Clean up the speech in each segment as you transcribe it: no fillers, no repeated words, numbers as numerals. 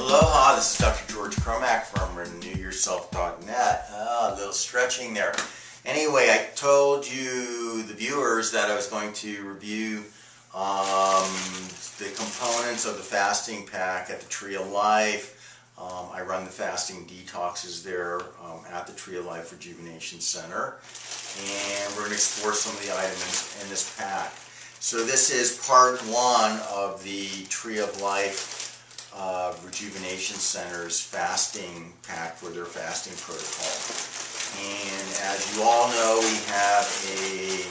Aloha, this is Dr. George Cromack from RenewYourself.net. A little stretching there. Anyway, I told you, the viewers, that I was going to review the components of the fasting pack at the Tree of Life. I run the fasting detoxes there at the Tree of Life Rejuvenation Center. And we're going to explore some of the items in this pack. So this is part one of the Tree of Life Rejuvenation Center's fasting pack for their fasting protocol. And as you all know, we have a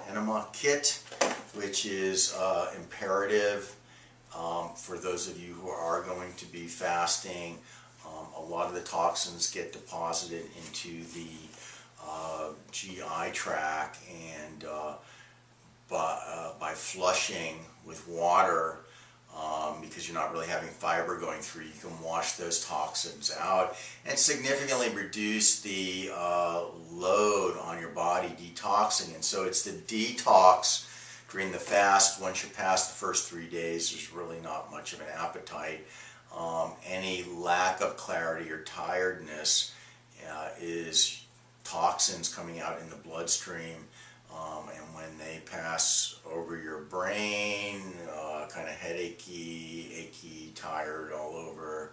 enema kit, which is imperative for those of you who are going to be fasting. A lot of the toxins get deposited into the GI tract, and by flushing with water, because you're not really having fiber going through, you can wash those toxins out and significantly reduce the load on your body detoxing. And so it's the detox during the fast. Once you pass the first 3 days, there's really not much of an appetite. Any lack of clarity or tiredness is toxins coming out in the bloodstream, and when they pass over your brain, kind of headachy, achy, tired all over,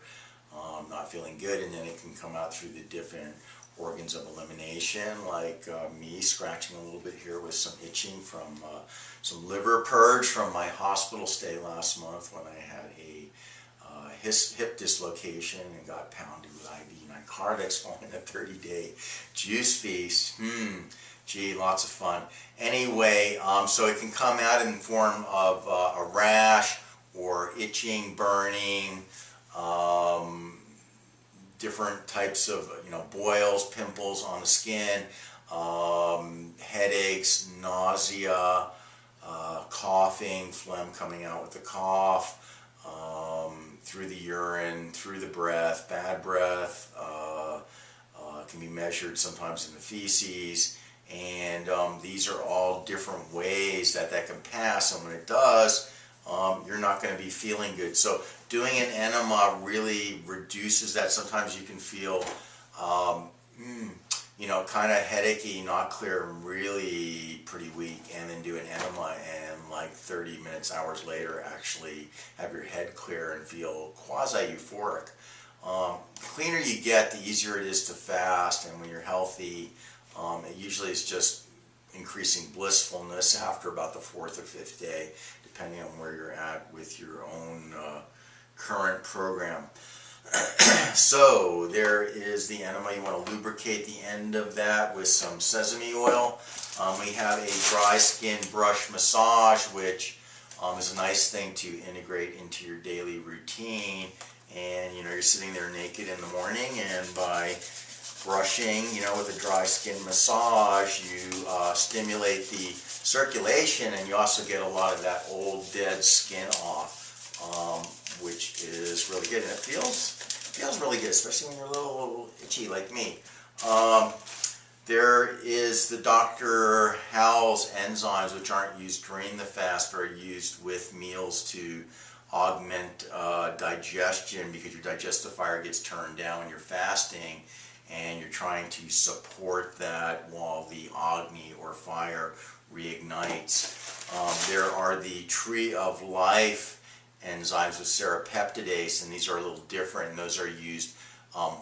not feeling good, and then it can come out through the different organs of elimination, like me scratching a little bit here with some itching from some liver purge from my hospital stay last month when I had a hip dislocation and got pounded with IV narcotics following a 30-day juice feast. Gee, lots of fun. Anyway, so it can come out in the form of a rash or itching, burning, different types of boils, pimples on the skin, headaches, nausea, coughing, phlegm coming out with the cough, through the urine, through the breath, bad breath, can be measured sometimes in the feces. And these are all different ways that can pass, and when it does, you're not going to be feeling good. So doing an enema really reduces that. Sometimes you can feel kind of headachy, not clear, really pretty weak, and then do an enema, and like 30 minutes, hours later, actually have your head clear and feel quasi-euphoric. The cleaner you get, the easier it is to fast, and when you're healthy, it usually is just increasing blissfulness after about the 4th or 5th day, depending on where you're at with your own current program. So there is the enema. You want to lubricate the end of that with some sesame oil. We have a dry skin brush massage, which is a nice thing to integrate into your daily routine. And you're sitting there naked in the morning, and by brushing, with a dry skin massage, you stimulate the circulation, and you also get a lot of that old dead skin off, which is really good, and it feels really good, especially when you're a little itchy like me. There is the Dr. Howell's enzymes, which aren't used during the fast, but are used with meals to augment digestion, because your digestifier gets turned down when you're fasting, and you're trying to support that while the Agni or fire reignites. There are the Tree of Life enzymes with serrapeptidase, and these are a little different, and those are used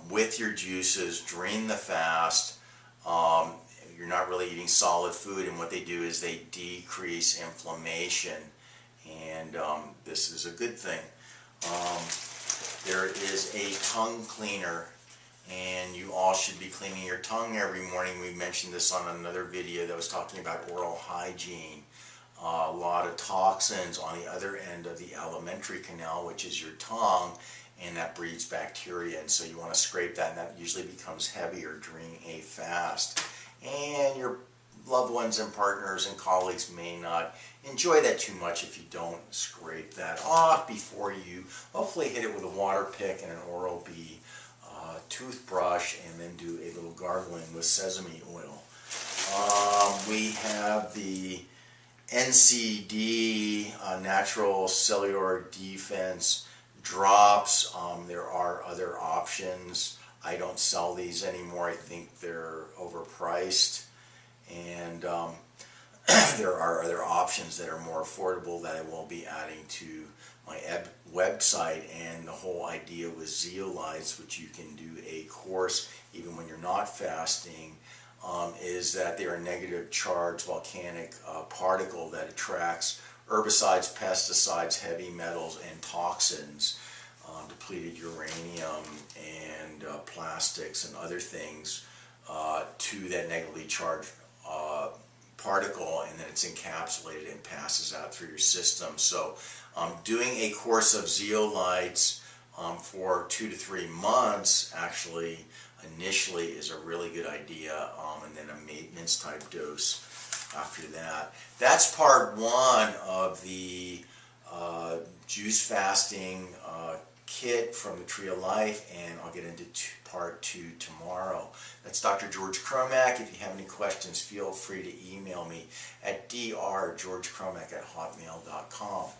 with your juices during the fast. You're not really eating solid food, and what they do is they decrease inflammation, and this is a good thing. There is a tongue cleaner, and you all should be cleaning your tongue every morning. We mentioned this on another video that was talking about oral hygiene. A lot of toxins on the other end of the alimentary canal, which is your tongue, and that breeds bacteria, and so you want to scrape that, and that usually becomes heavier during a fast. And your loved ones and partners and colleagues may not enjoy that too much if you don't scrape that off before you hopefully hit it with a water pick and an Oral-B toothbrush, and then do a little gargling with sesame oil. We have the NCD, natural cellular defense drops. There are other options. I don't sell these anymore. I think they're overpriced. And there are other options that are more affordable that I will be adding to my website. And the whole idea with zeolites, which you can do a course even when you're not fasting, is that they are a negative charge volcanic particle that attracts herbicides, pesticides, heavy metals, and toxins, depleted uranium, and plastics and other things to that negatively charged particle, and then it's encapsulated and passes out through your system. So doing a course of zeolites for 2 to 3 months actually initially is a really good idea, and then a maintenance type dose after that. That's part 1 of the juice fasting kit from the Tree of Life, and I'll get into part 2 tomorrow. That's Dr. George Cromack. If you have any questions, feel free to email me at drgeorgecromack@hotmail.com.